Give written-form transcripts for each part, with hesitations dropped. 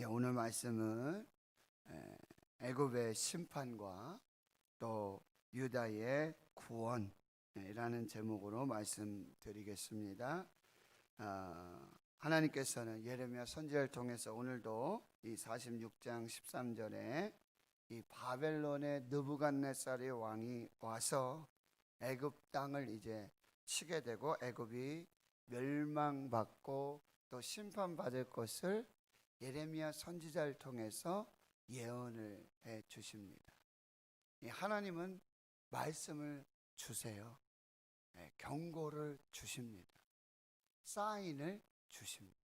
오늘 말씀은 애굽의 심판과 또 유다의 구원이라는 제목으로 말씀드리겠습니다. 하나님께서는 예레미야 선지자를 통해서 오늘도 이 46장 13절에 이 바벨론의 느부갓네살의 왕이 와서 애굽 땅을 이제 치게 되고 애굽이 멸망받고 또 심판받을 것을 예레미야 선지자를 통해서 예언을 해 주십니다. 하나님은 말씀을 주세요. 경고를 주십니다. 사인을 주십니다.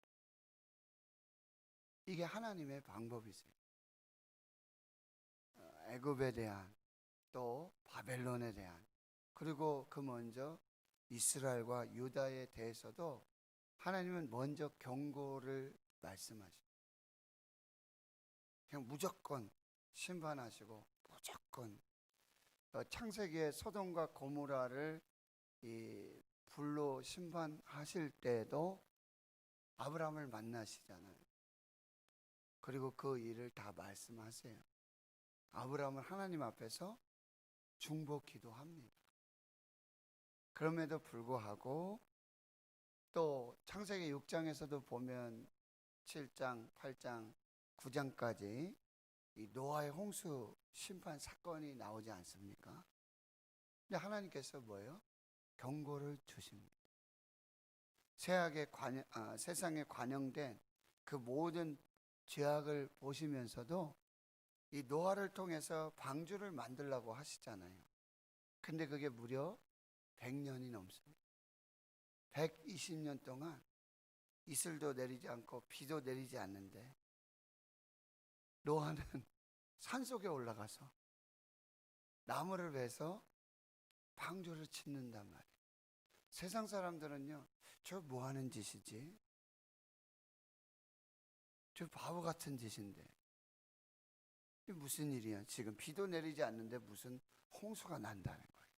이게 하나님의 방법이세요. 애굽에 대한 또 바벨론에 대한 그리고 그 먼저 이스라엘과 유다에 대해서도 하나님은 먼저 경고를 말씀하십니다. 그냥 무조건 심판하시고 무조건 창세기에 소돔과 고모라를 이 불로 심판하실 때도 아브라함을 만나시잖아요. 그리고 그 일을 다 말씀하세요. 아브라함은 하나님 앞에서 중보 기도합니다. 그럼에도 불구하고 또 창세기 6장에서도 보면 7장, 8장, 9장까지 이 노아의 홍수 심판 사건이 나오지 않습니까? 근데 하나님께서 뭐예요? 경고를 주십니다. 세상에 관영된 그 모든 죄악을 보시면서도 이 노아를 통해서 방주를 만들라고 하시잖아요. 근데 그게 무려 100년이 넘습니다. 120년 동안 이슬도 내리지 않고 비도 내리지 않는데 노아는 산속에 올라가서 나무를 베서 방주를 짓는단 말이에요. 세상 사람들은요, 저 뭐 하는 짓이지? 저 바보 같은 짓인데 이게 무슨 일이야? 지금 비도 내리지 않는데 무슨 홍수가 난다는 거예요.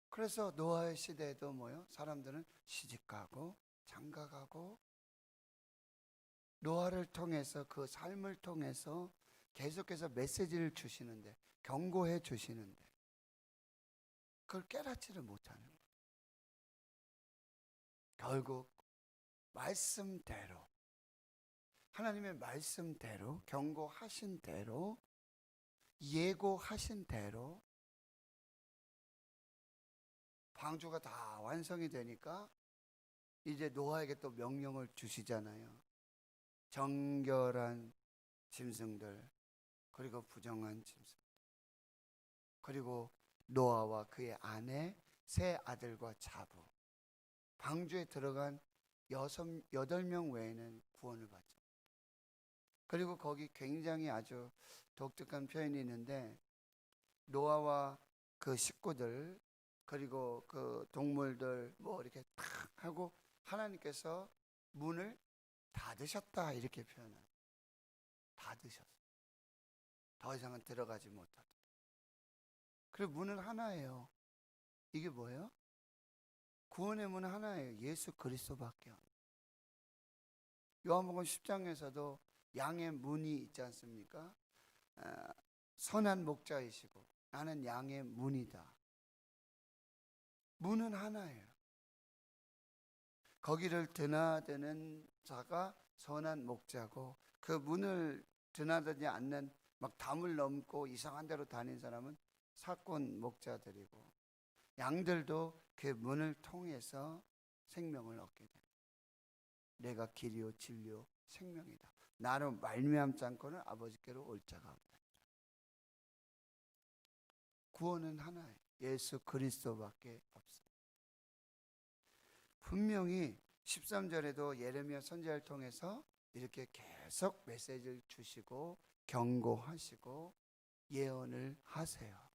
그래서 노아의 시대에도 뭐요? 사람들은 시집가고 장가가고 노아를 통해서 그 삶을 통해서 계속해서 메시지를 주시는데 경고해 주시는데 그걸 깨닫지를 못하는 거예요. 결국 말씀대로 하나님의 말씀대로 경고하신 대로 예고하신 대로 방주가 다 완성이 되니까 이제 노아에게 또 명령을 주시잖아요. 정결한 짐승들 그리고 부정한 짐승들 그리고 노아와 그의 아내 세 아들과 자부 방주에 들어간 8명 외에는 구원을 받죠. 그리고 거기 굉장히 아주 독특한 표현이 있는데 노아와 그 식구들 그리고 그 동물들 뭐 이렇게 탁 하고 하나님께서 문을 닫으셨다 이렇게 표현해요. 닫으셨어요. 더 이상은 들어가지 못하도록. 그리고 문은 하나예요. 이게 뭐예요? 구원의 문은 하나예요. 예수 그리스도밖에 없어요. 요한복음 10장에서도 양의 문이 있지 않습니까? 선한 목자이시고 나는 양의 문이다. 문은 하나예요. 거기를 드나드는 자가 선한 목자고 그 문을 드나들지 않는 막 담을 넘고 이상한 데로 다닌 사람은 사꾼 목자들이고 양들도 그 문을 통해서 생명을 얻게 됩니다. 내가 길이요 진리요 생명이다. 나로 말미암지 않고는 아버지께로 올 자가 없다. 구원은 하나예요. 예수 그리스도밖에 없습니다. 분명히 13절에도 예레미야 선지자를 통해서 이렇게 계속 메시지를 주시고 경고하시고 예언을 하세요.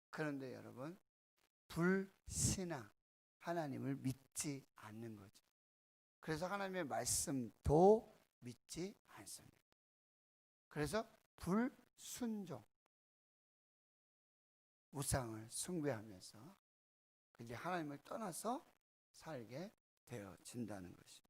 그런데 여러분 불신앙 하나님을 믿지 않는 거죠. 그래서 하나님의 말씀도 믿지 않습니다. 그래서 불순종 우상을 숭배하면서 이제 하나님을 떠나서 살게 되어집니다. 준다는 것입니다.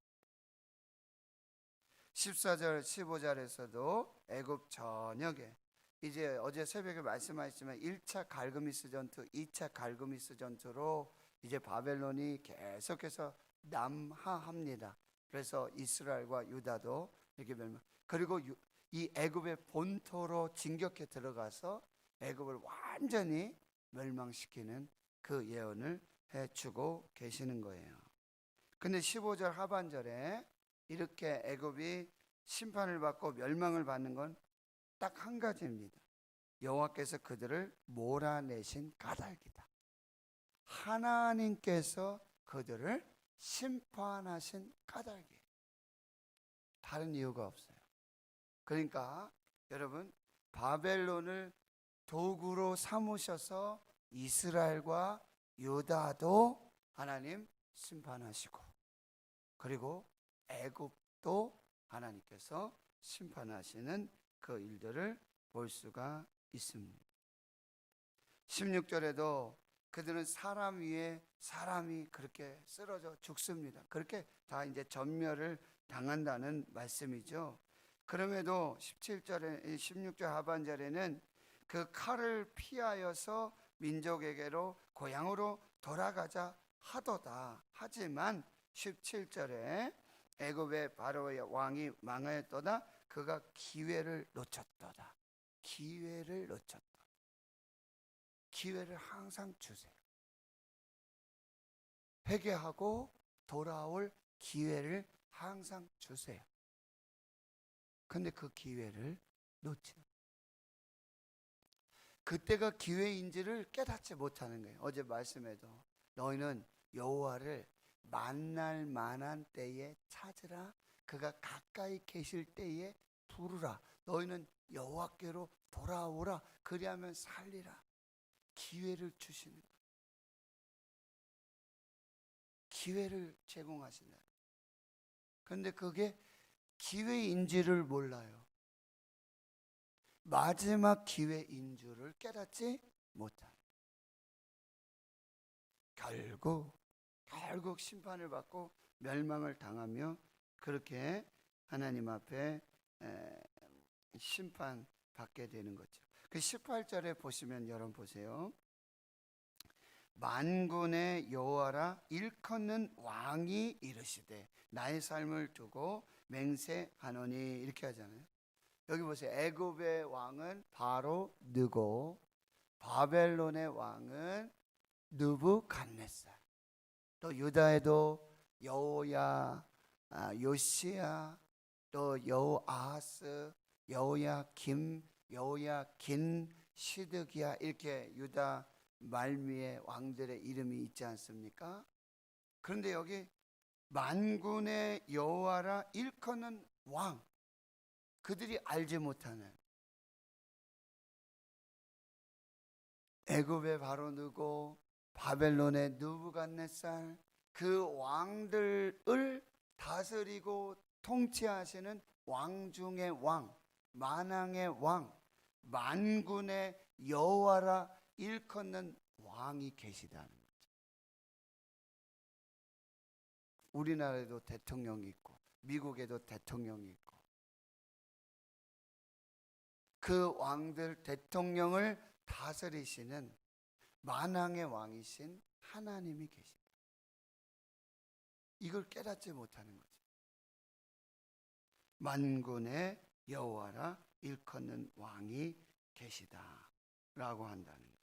14절 15절에서도 애굽 전역에 이제 어제 새벽에 말씀하셨지만 1차 갈그미스 전투, 2차 갈그미스 전투로 이제 바벨론이 계속해서 남하합니다. 그래서 이스라엘과 유다도 이렇게 멸망. 그리고 이 애굽의 본토로 진격해 들어가서 애굽을 완전히 멸망시키는 그 예언을 해주고 계시는 거예요. 근데 15절 하반절에 이렇게 애굽이 심판을 받고 멸망을 받는 건 딱 한 가지입니다. 여호와께서 그들을 몰아내신 까닭이다. 하나님께서 그들을 심판하신 까닭이에요. 다른 이유가 없어요. 그러니까 여러분, 바벨론을 도구로 삼으셔서 이스라엘과 유다도 하나님 심판하시고, 그리고 애굽도 하나님께서 심판하시는 그 일들을 볼 수가 있습니다. 16절에도 그들은 사람 위에 사람이 그렇게 쓰러져 죽습니다. 그렇게 다 이제 전멸을 당한다는 말씀이죠. 그럼에도 17절에 16절 하반절에는 그 칼을 피하여서 민족에게로 고향으로 돌아가자 하도다. 하지만 17절에 애굽의 바로의 왕이 망하였도다. 그가 기회를 놓쳤도다. 기회를 놓쳤다. 기회를 항상 주세요. 회개하고 돌아올 기회를 항상 주세요. 근데 그 기회를 놓치는, 그때가 기회인지를 깨닫지 못하는 거예요. 어제 말씀에도 너희는 여호와를 만날 만한 때에 찾으라. 그가 가까이 계실 때에 부르라. 너희는 여호와께로 돌아오라. 그리하면 살리라. 기회를 주시는 거예요. 기회를 제공하신다. 그런데 그게 기회인지를 몰라요. 마지막 기회인 줄을 깨닫지 못하는, 결국 심판을 받고 멸망을 당하며 그렇게 하나님 앞에 심판받게 되는 거죠. 그 18절에 보시면 여러분 보세요. 만군의 여호와라 일컫는 왕이 이르시되 나의 삶을 두고 맹세하노니, 이렇게 하잖아요. 여기 보세요. 애굽의 왕은 바로 느고, 바벨론의 왕은 느부갓네살, 또 유다에도 여호야, 요시야, 또 여호아하스, 여호야김, 여호야긴, 시드기야, 이렇게 유다 말미에 왕들의 이름이 있지 않습니까? 그런데 여기 만군의 여호와라 일컫는 왕, 그들이 알지 못하는 애굽의 바로 느고, 바벨론의 느부갓네살, 그 왕들을 다스리고 통치하시는 왕 중의 왕, 만왕의 왕, 만군의 여호와라 일컫는 왕이 계시다는 거죠. 우리나라에도 대통령이 있고 미국에도 대통령이 있고 그 왕들 대통령을 다스리시는 만왕의 왕이신 하나님이 계십니다. 이걸 깨닫지 못하는 거죠. 만군의 여호와라 일컫는 왕이 계시다라고 한다는 거예요.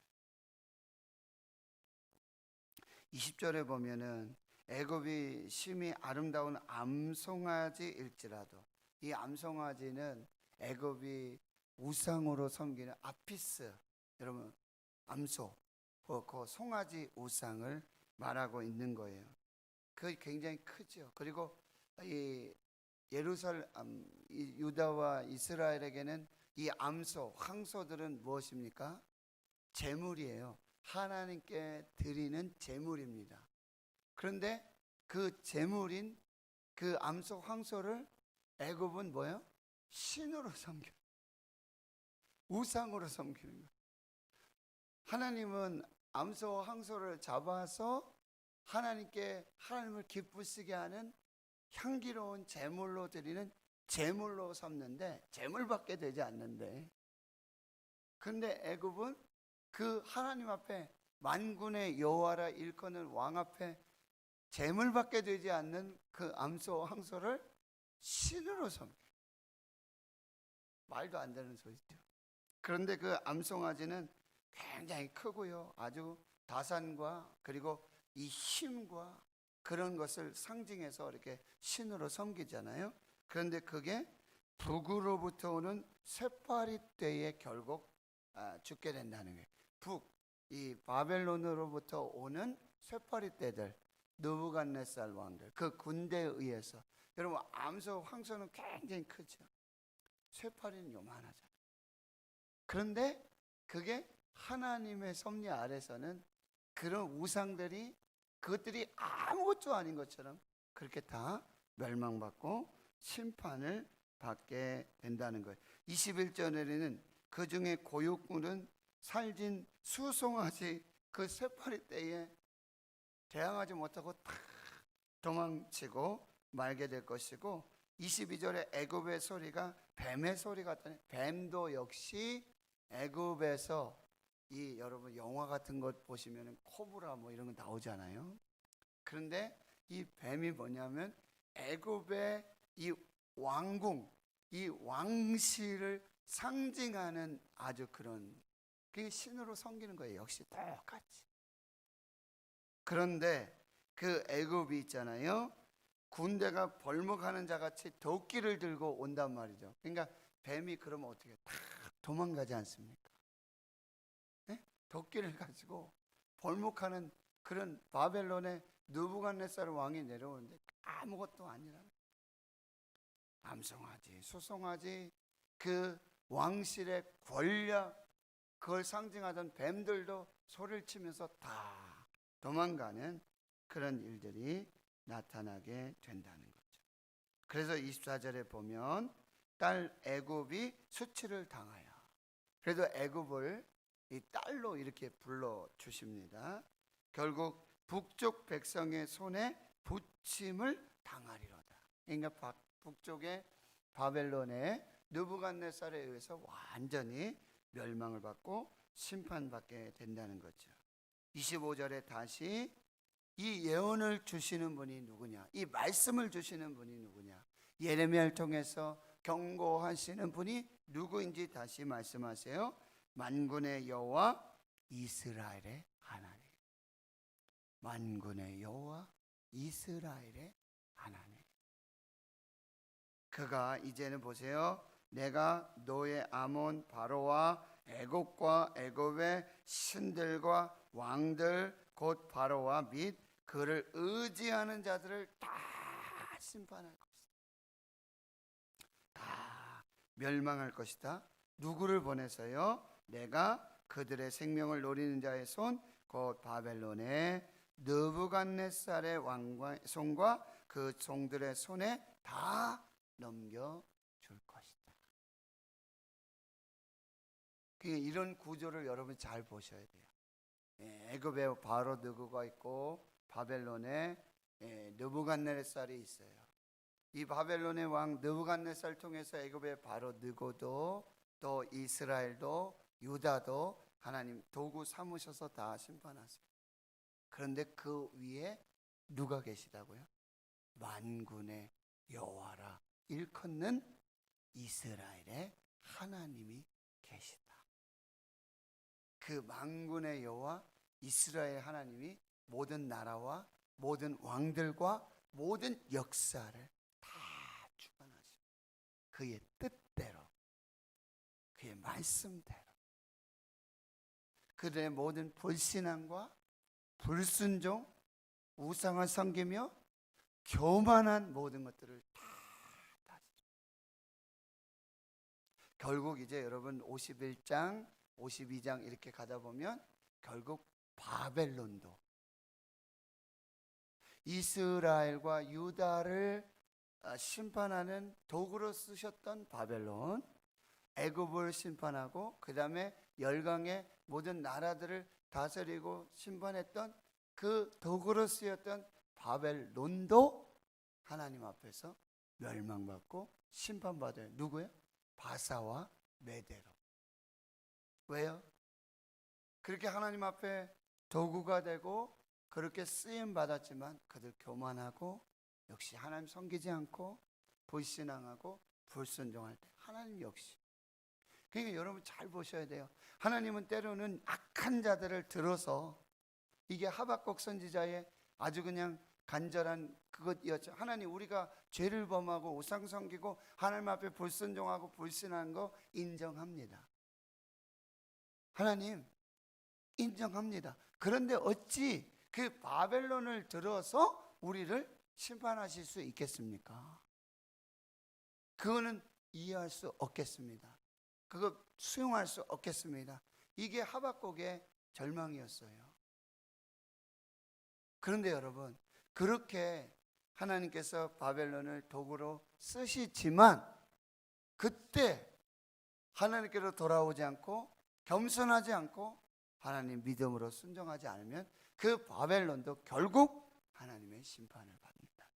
20절에 보면은 애굽이 심히 아름다운 암송아지일지라도, 이 암송아지는 애굽이 우상으로 섬기는 아피스, 여러분 암소, 그 송아지 우상을 말하고 있는 거예요. 그게 굉장히 크죠. 그리고 이 예루살렘, 유다와 이스라엘에게는 이 암소, 황소들은 무엇입니까? 제물이에요. 하나님께 드리는 제물입니다. 그런데 그 제물인 그 암소, 황소를 애굽은 뭐예요? 신으로 섬겨, 우상으로 섬기는 거예요. 하나님은 암소, 황소를 잡아서 하나님께 하나님을 기쁘시게 하는 향기로운 제물로 드리는 제물로 삼는데 제물밖에 되지 않는데, 그런데 애굽은 그 하나님 앞에 만군의 여호와라 일컫는 왕 앞에 제물밖에 되지 않는 그 암소 황소를 신으로 섬겨요. 말도 안 되는 소리죠. 그런데 그 암송아지는 굉장히 크고요, 아주 다산과 그리고 이 힘과 그런 것을 상징해서 이렇게 신으로 섬기잖아요. 그런데 그게 북으로부터 오는 쇠파리 때에 결국 죽게 된다는 거예요. 이 바벨론으로부터 오는 쇠파리 때들, 느부갓네살 왕들, 그 군대에 의해서. 여러분, 암소 황소는 굉장히 크죠. 쇠파리는 요만하잖아요. 그런데 그게 하나님의 섭리 아래서는 그런 우상들이, 그것들이 아무것도 아닌 것처럼 그렇게 다 멸망받고 심판을 받게 된다는 거예요. 21절에는 그 중에 고육군은 살진 수송아지 그 쇠파리 때에 대항하지 못하고 다 도망치고 말게 될 것이고, 22절에 애굽의 소리가 뱀의 소리 같다니, 뱀도 역시 애굽에서 이 여러분 영화 같은 것 보시면 코브라 뭐 이런 거 나오잖아요. 그런데 이 뱀이 뭐냐면 애굽의 이 왕궁, 이 왕실을 상징하는 아주 그런 그 신으로 섬기는 거예요. 역시 똑같이. 그런데 그 애굽이 있잖아요, 군대가 벌목하는 자같이 도끼를 들고 온단 말이죠. 그러니까 뱀이 그러면 어떻게 다 도망가지 않습니까? 네? 도끼를 가지고 벌목하는 그런 바벨론의 느부갓네살 왕이 내려오는데 아무것도 아니라는, 암송아지, 수송아지, 그 왕실의 권력, 그걸 상징하던 뱀들도 소리를 치면서 다 도망가는 그런 일들이 나타나게 된다는 거죠. 그래서 24절에 보면 딸 애굽이 수치를 당하여, 그래도 애굽을 이 딸로 이렇게 불러 주십니다. 결국 북쪽 백성의 손에 부침을 당하리로다. 그러니까 북쪽의 바벨론의 느부갓네살에 의해서 완전히 멸망을 받고 심판받게 된다는 거죠. 25절에 다시 이 예언을 주시는 분이 누구냐, 이 말씀을 주시는 분이 누구냐, 예레미야를 통해서 경고하시는 분이 누구인지 다시 말씀하세요. 만군의 여호와 이스라엘의 하나님. 만군의 여호와 이스라엘의 하나님. 그가 이제는 보세요, 내가 너의 아몬 바로와 애국과 애굽의 신들과 왕들 곧 바로와 및 그를 의지하는 자들을 다 심판할 것이다. 다 멸망할 것이다. 누구를 보내서요? 내가 그들의 생명을 노리는 자의 손, 곧 바벨론의 느부갓네살의 왕의 손과 그 종들의 손에 다 넘겨줄 것이다. 이런 구조를 여러분 잘 보셔야 돼요. 애굽에 바로 느고가 있고 바벨론에 느부갓네살이 있어요. 이 바벨론의 왕 느부갓네살 통해서 애굽의 바로 느고도 또 이스라엘도 유다도 하나님 도구 삼으셔서 다 심판하세요. 그런데 그 위에 누가 계시다고요? 만군의 여호와라 일컫는 이스라엘의 하나님이 계시다. 그 만군의 여호와 이스라엘 하나님이 모든 나라와 모든 왕들과 모든 역사를 다 주관하시고 그의 뜻대로, 그의 말씀대로, 그들의 모든 불신앙과 불순종, 우상을 섬기며 교만한 모든 것들을 다 다스립니다. 결국 이제 여러분 51장 52장 이렇게 가다 보면 결국 바벨론도 이스라엘과 유다를 심판하는 도구로 쓰셨던 바벨론, 애굽을 심판하고 그 다음에 열강의 모든 나라들을 다스리고 심판했던 그 도구로 쓰였던 바벨론도 하나님 앞에서 멸망받고 심판받아요. 누구요? 바사와 메대로. 왜요? 그렇게 하나님 앞에 도구가 되고 그렇게 쓰임 받았지만 그들 교만하고 역시 하나님 섬기지 않고 불신앙하고 불순종할 때 하나님 역시. 그러니까 여러분 잘 보셔야 돼요. 하나님은 때로는 악한 자들을 들어서, 이게 하박국 선지자의 아주 그냥 간절한 그것이었죠. 하나님, 우리가 죄를 범하고 우상 섬기고 하나님 앞에 불순종하고 불신한 거 인정합니다. 하나님 인정합니다. 그런데 어찌 그 바벨론을 들어서 우리를 심판하실 수 있겠습니까? 그거는 이해할 수 없겠습니다. 그거 수용할 수 없겠습니다. 이게 하박국의 절망이었어요. 그런데 여러분, 그렇게 하나님께서 바벨론을 도구로 쓰시지만 그때 하나님께로 돌아오지 않고 겸손하지 않고 하나님 믿음으로 순종하지 않으면 그 바벨론도 결국 하나님의 심판을 받는다.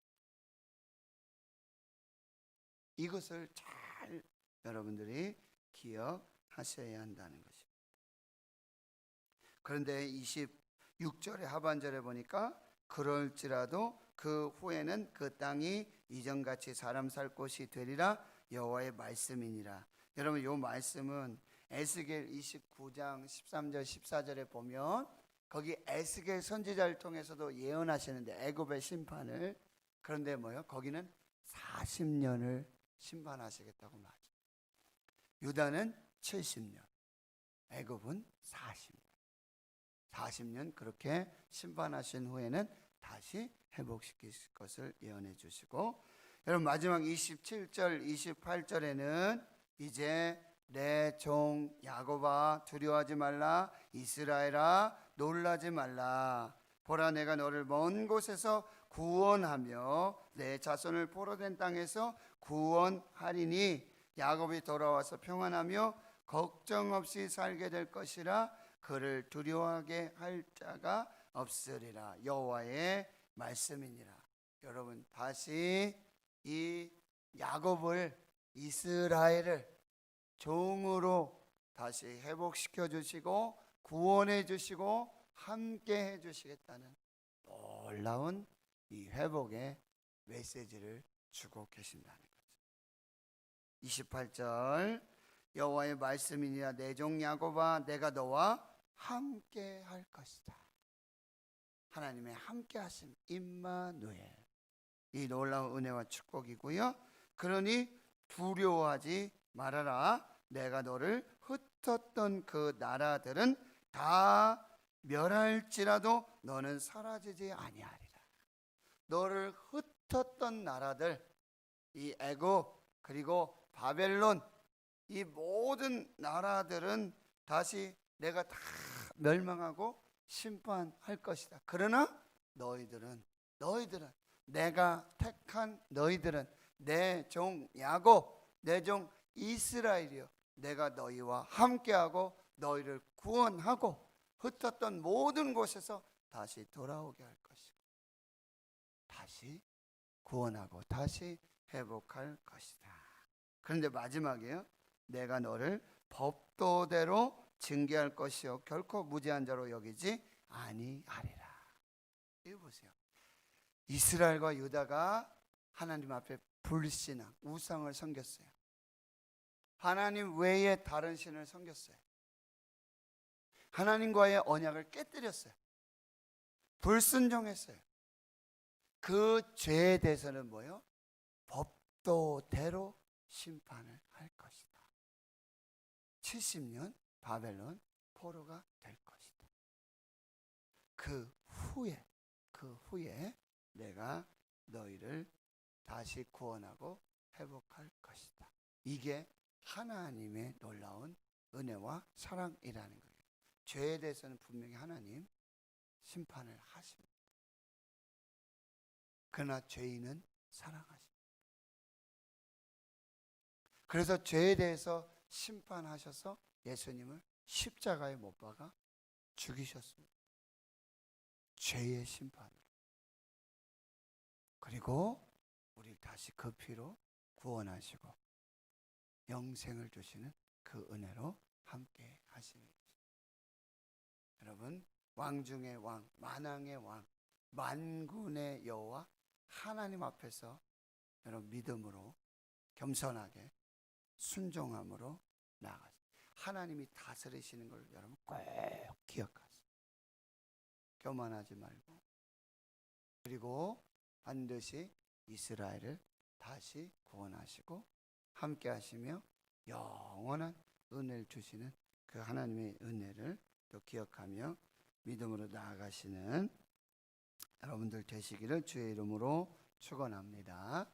이것을 잘 여러분들이 기억하셔야 한다는 것입니다. 그런데 26절의 하반절에 보니까 그럴지라도 그 후에는 그 땅이 이전같이 사람 살 곳이 되리라 여호와의 말씀이니라. 여러분, 이 말씀은 에스겔 29장 13절 14절에 보면 거기 에스겔 선지자를 통해서도 예언하시는데 애굽의 심판을, 그런데 뭐요? 거기는 40년을 심판하시겠다고 말합니다. 유다는 70년, 애굽은 40년. 40년 그렇게 심판하신 후에는 다시 회복시킬 것을 예언해 주시고, 여러분 마지막 27절 28절에는 이제 내 종 야곱아 두려워하지 말라, 이스라엘아 놀라지 말라. 보라, 내가 너를 먼 곳에서 구원하며 내 자손을 포로된 땅에서 구원하리니 야곱이 돌아와서 평안하며 걱정 없이 살게 될 것이라. 그를 두려워하게 할 자가 없으리라. 여호와의 말씀이니라. 여러분, 다시 이 야곱을, 이스라엘을 종으로 다시 회복시켜 주시고 구원해 주시고 함께 해 주시겠다는 놀라운 이 회복의 메시지를 주고 계신다는 거죠. 28절 여호와의 말씀이니라. 내 종 야곱아 내가 너와 함께 할 것이다. 하나님의 함께 하심, 임마누엘, 이 놀라운 은혜와 축복이고요. 그러니 두려워하지 말아라. 내가 너를 흩었던 그 나라들은 다 멸할지라도 너는 사라지지 아니하리라. 너를 흩었던 나라들, 이 애굽 그리고 바벨론, 이 모든 나라들은 다시 내가 다 멸망하고 심판할 것이다. 그러나 너희들은 내가 택한 너희들은 내 종 야곱, 내 종 이스라엘이여, 내가 너희와 함께하고 너희를 구원하고 흩었던 모든 곳에서 다시 돌아오게 할 것이고 다시 구원하고 다시 회복할 것이다. 그런데 마지막이에요. 내가 너를 법도대로 징계할 것이요 결코 무죄한 자로 여기지 아니하리라. 이거 보세요. 이스라엘과 유다가 하나님 앞에 불신앙, 우상을 섬겼어요. 하나님 외에 다른 신을 섬겼어요. 하나님과의 언약을 깨뜨렸어요. 불순종했어요. 그 죄에 대해서는 뭐예요? 법도대로 심판을 할 것이다. 70년 바벨론 포로가 될 것이다. 그 후에 내가 너희를 다시 구원하고 회복할 것이다. 이게 하나님의 놀라운 은혜와 사랑이라는 거예요. 죄에 대해서는 분명히 하나님 심판을 하십니다. 그러나 죄인은 사랑하십니다. 그래서 죄에 대해서 심판하셔서 예수님을 십자가에 못 박아 죽이셨습니다. 죄의 심판으로, 그리고 우리를 다시 그 피로 구원하시고 영생을 주시는 그 은혜로 함께 하시는 것입니다. 여러분, 왕 중의 왕, 만왕의 왕, 만군의 여호와 하나님 앞에서 여러분 믿음으로 겸손하게 순종함으로 나아가세요. 하나님이 다스리시는 걸 여러분 꼭 기억하세요. 교만하지 말고, 그리고 반드시 이스라엘을 다시 구원하시고 함께 하시며 영원한 은혜를 주시는 그 하나님의 은혜를 또 기억하며 믿음으로 나아가시는 여러분들 되시기를 주의 이름으로 축원합니다.